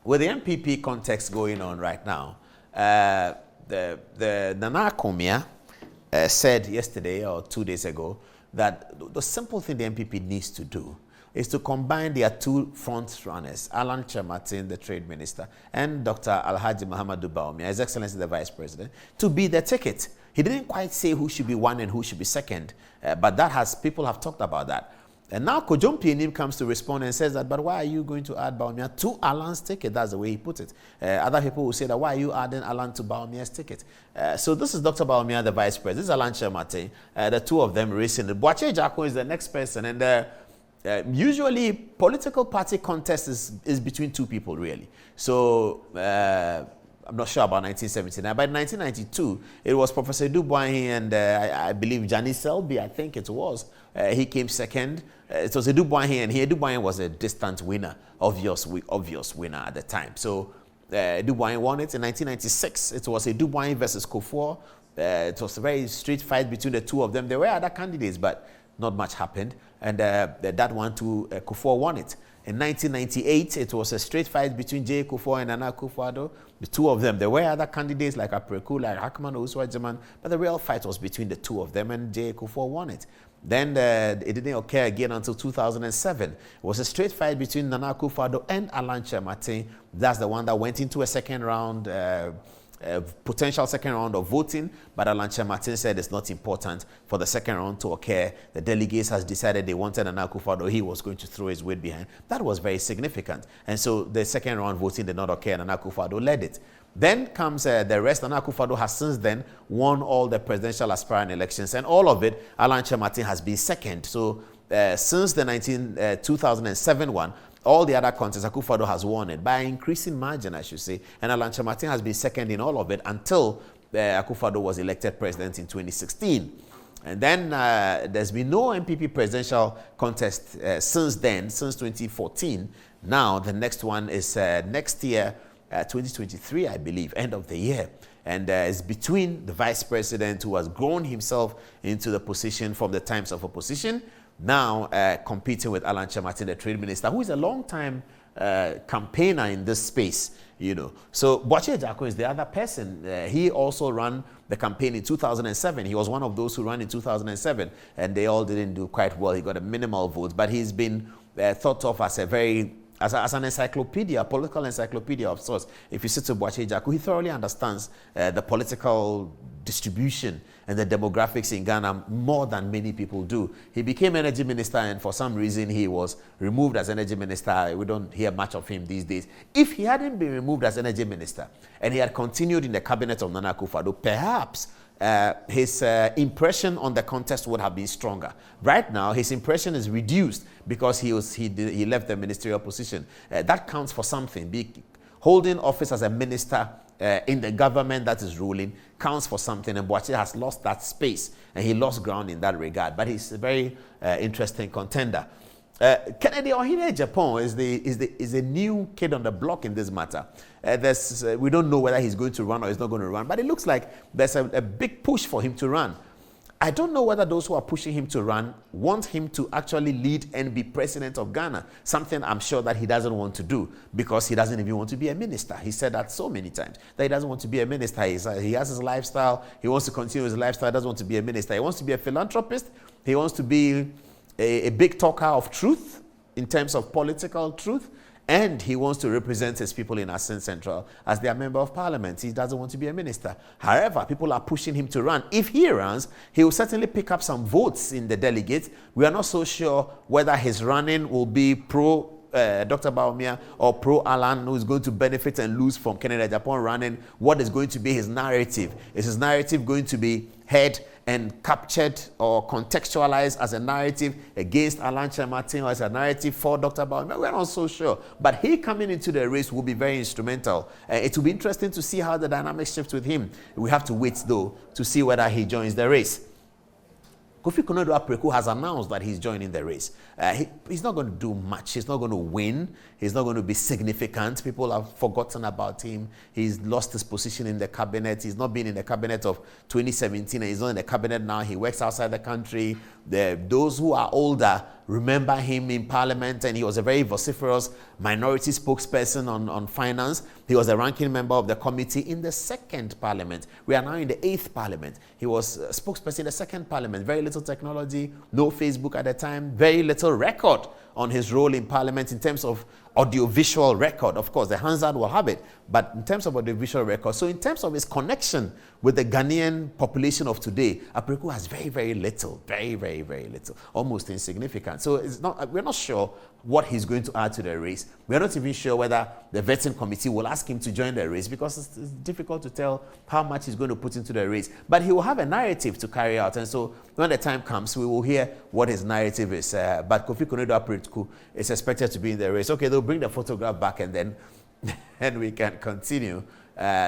with the NPP context going on right now, the Nana Komia said yesterday or 2 days ago that the simple thing the NPP needs to do is to combine their two front runners, Alan Kyerematen, the trade minister, and Dr. Alhaji Muhammadu BAWUMIA, His Excellency the Vice President, to be the ticket. He didn't quite say who should be one and who should be second, but people have talked about that. And now Kojo Mpianim comes to respond and says that, but why are you going to add BAWUMIA to Alan's ticket? That's the way he put it. Other people will say that, why are you adding Alan to BAWUMIA's ticket? So this is Dr. BAWUMIA, the Vice President. This is Alan Kyerematen, the two of them racing. BAWUMIA Agyapong is the next person, and usually political party contest is between two people, really. So I'm not sure about 1979, but in 1992, it was Professor Dubois and I believe Janice Selby, I think it was. He came second. It was a Dubois, and here Dubois was a distant winner, obvious winner at the time. So Dubois won it in 1996. It was a Dubois versus Kufuor. It was a very street fight between the two of them. There were other candidates, but not much happened. And that one too, Kufuor won it. In 1998, it was a straight fight between J. Kufuor and Nana Akufo-Addo. The two of them. There were other candidates like Apreku, like Hakman Osua-German, but the real fight was between the two of them, and J. Kufuor won it. Then it didn't occur again until 2007. It was a straight fight between Nana Akufo-Addo and Alan Kyerematen. That's the one that went into a second round, potential second round of voting, but Alan Kyerematen said it's not important for the second round to occur. The delegates has decided they wanted Nana Akufo-Addo. He was going to throw his weight behind. That was very significant. And so the second round voting did not occur, and Nana Akufo-Addo led it. Then comes the rest. Nana Akufo-Addo has since then won all the presidential aspirant elections, and all of it, Alan Kyerematen has been second. So since the 2007 one, all the other contests, Akufo-Addo has won it by an increasing margin, I should say. And Alan Kyerematen has been second in all of it until Akufo-Addo was elected president in 2016. And then there's been no NPP presidential contest since then, since 2014. Now, the next one is next year, 2023, I believe, end of the year. And it's between the vice president who has grown himself into the position from the times of opposition, now competing with Alan Kyerematen, the trade minister, who is a long-time campaigner in this space, you know. So BAWUMIA Agyapong is the other person. He also ran the campaign in 2007. He was one of those who ran in 2007, and they all didn't do quite well. He got a minimal vote, but he's been thought of as a very as an encyclopedia, political encyclopedia of sorts. If you sit to BAWUMIA Agyapong, he thoroughly understands the political distribution and the demographics in Ghana more than many people do. He became energy minister, and for some reason he was removed as energy minister. We don't hear much of him these days. If he hadn't been removed as energy minister and he had continued in the cabinet of Nana Akufo-Addo, perhaps his impression on the contest would have been stronger. Right now, his impression is reduced because he left the ministerial position. That counts for something. Holding office as a minister in the government that is ruling counts for something, and BAWUMIA has lost that space, and he lost ground in that regard. But he's a very interesting contender. Kennedy Ohene Agyapong is a new kid on the block in this matter. We don't know whether he's going to run or he's not going to run, but it looks like there's a big push for him to run. I don't know whether those who are pushing him to run want him to actually lead and be president of Ghana, something I'm sure that he doesn't want to do because he doesn't even want to be a minister. He said that so many times, that he doesn't want to be a minister. He has his lifestyle. He wants to continue his lifestyle. He doesn't want to be a minister. He wants to be a philanthropist. He wants to be a big talker of truth in terms of political truth. And he wants to represent his people in Assin Central as their member of parliament. He doesn't want to be a minister. However, people are pushing him to run. If he runs, he will certainly pick up some votes in the delegates. We are not so sure whether his running will be pro Dr. BAWUMIA or pro Alan, who is going to benefit and lose from Kennedy Agyapong running. What is going to be his narrative? Is his narrative going to be heard and captured or contextualized as a narrative against Alan Kyerematen or as a narrative for Dr. BAWUMIA? We're not so sure. But he coming into the race will be very instrumental. It will be interesting to see how the dynamics shift with him. We have to wait, though, to see whether he joins the race. Kofi Konodo Apreku has announced that he's joining the race. He's not going to do much. He's not going to win. He's not going to be significant. People have forgotten about him. He's lost his position in the cabinet. He's not been in the cabinet of 2017, and he's not in the cabinet now. He works outside the country. Those who are older remember him in Parliament, and he was a very vociferous minority spokesperson on finance. He was a ranking member of the committee in the second Parliament. We are now in the 8th Parliament. He was a spokesperson in the second Parliament. Very little technology, no Facebook at the time, very little record on his role in Parliament in terms of audiovisual record. Of course, the Hansard will have it, but in terms of audiovisual record. So in terms of his connection with the Ghanaian population of today, Apreku has very, very little, very, very, very little, almost insignificant. So it's not, we're not sure what he's going to add to the race. We're not even sure whether the vetting committee will ask him to join the race, because it's difficult to tell how much he's going to put into the race. But he will have a narrative to carry out, and so when the time comes, we will hear what his narrative is. But Kofi Konedo Apreku is expected to be in the race. Okay, they'll bring the photograph back, and then and we can continue.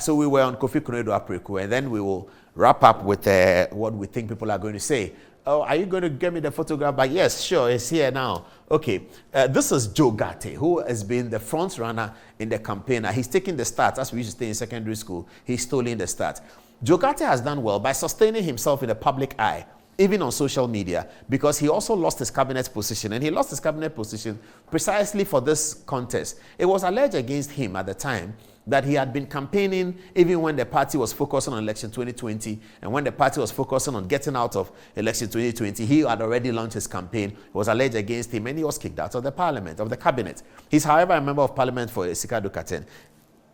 So we were on Kofi Konedo Apreku, and then we will wrap up with what we think people are going to say. Oh, are you going to get me the photograph back? Yes, sure, it's here now. Okay, this is Joe Ghartey, who has been the front runner in the campaign. He's taking the start. As we used to stay in secondary school, he's stealing the start. Joe Ghartey has done well by sustaining himself in the public eye, even on social media, because he also lost his cabinet position, and he lost his cabinet position precisely for this contest. It was alleged against him at the time that he had been campaigning even when the party was focusing on election 2020, and when the party was focusing on getting out of election 2020, he had already launched his campaign. It was alleged against him, and he was kicked out of the parliament, of the cabinet. He's, however, a member of parliament for Sikado Katen.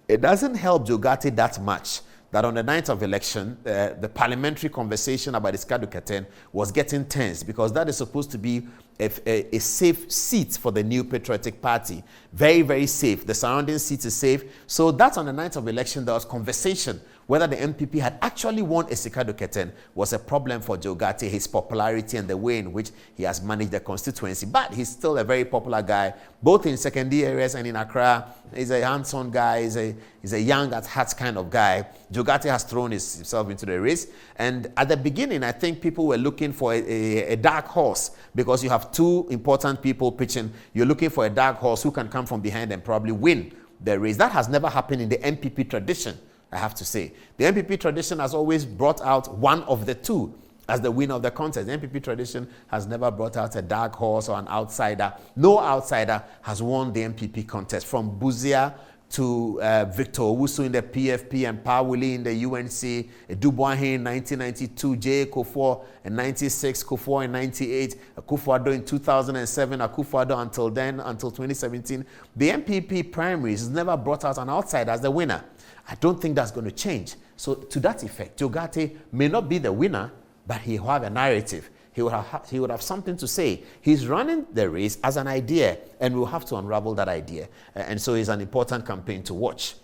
It doesn't help Joe Ghartey that much that on the night of election, the parliamentary conversation about Sikado Katen was getting tense, because that is supposed to be a safe seat for the New Patriotic Party. Very, very safe. The surrounding seat is safe. So that's on the night of election, there was conversation whether the NPP had actually won a Sikado Katen was a problem for Joe Ghartey, his popularity and the way in which he has managed the constituency. But he's still a very popular guy, both in secondary areas and in Accra. He's a hands-on guy. He's a young at heart kind of guy. Joe Ghartey has thrown himself into the race. And at the beginning, I think people were looking for a dark horse, because you have two important people pitching. You're looking for a dark horse who can come from behind and probably win the race. That has never happened in the NPP tradition, I have to say. The NPP tradition has always brought out one of the two as the winner of the contest. The NPP tradition has never brought out a dark horse or an outsider. No outsider has won the NPP contest, from Buzia to Victor Owusu in the PFP and Pawuli in the UNC, Dubois in 1992, J. Kufuor in 96, Kufuor in 98, Akufo-Addo in 2007, Akufo-Addo until then, until 2017. The NPP primaries has never brought out an outsider as the winner. I don't think that's going to change. So to that effect, Joe Ghartey may not be the winner, but he will have a narrative. He would have something to say. He's running the race as an idea, and we'll have to unravel that idea. And so it's an important campaign to watch.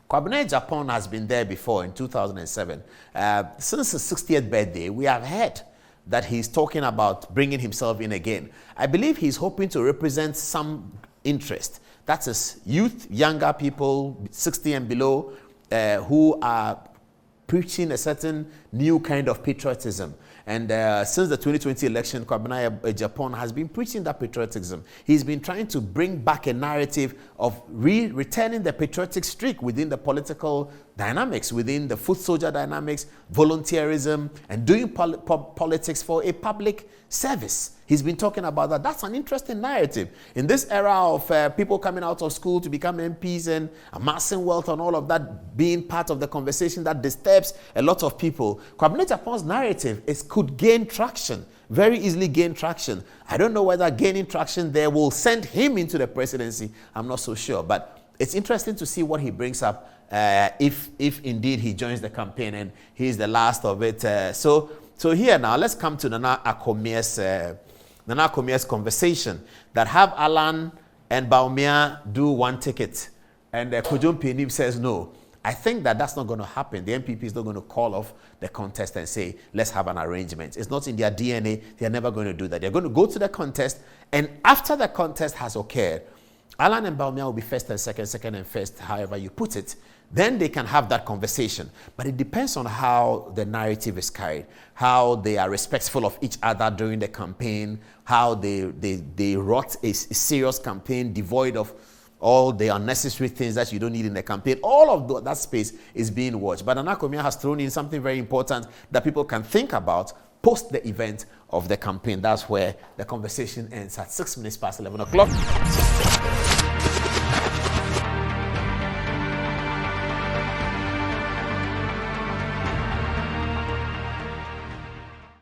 Kwabena Agyapong has been there before in 2007. Since his 60th birthday, we have heard that he's talking about bringing himself in again. I believe he's hoping to represent some interest. That's his youth, younger people, 60 and below, who are preaching a certain new kind of patriotism. And since the 2020 election, Kwabena Agyapong has been preaching that patriotism. He's been trying to bring back a narrative of returning the patriotic streak within the political dynamics, within the foot soldier dynamics, volunteerism, and doing politics for a public service. He's been talking about that. That's an interesting narrative. In this era of people coming out of school to become MPs and amassing wealth and all of that being part of the conversation that disturbs a lot of people, Kwabena Agyapong's narrative could gain traction, very easily gain traction. I don't know whether gaining traction there will send him into the presidency. I'm not so sure. But it's interesting to see what he brings up if indeed he joins the campaign and he's the last of it. So here now, let's come to Nana Akomea's conversation that have Alan and BAWUMIA do one ticket. And Kojo Mpianim says no. I think that's not going to happen. The NPP is not going to call off the contest and say, let's have an arrangement. It's not in their DNA. They're never going to do that. They're going to go to the contest, and after the contest has occurred, Alan and BAWUMIA will be first and second and first, however you put it. Then they can have that conversation. But it depends on how the narrative is carried, how they are respectful of each other during the campaign, how they wrought a serious campaign devoid of all the unnecessary things that you don't need in the campaign. All of that space is being watched. But Nana Akomea has thrown in something very important that people can think about post the event of the campaign. That's where the conversation ends at 6 minutes past 11 o'clock.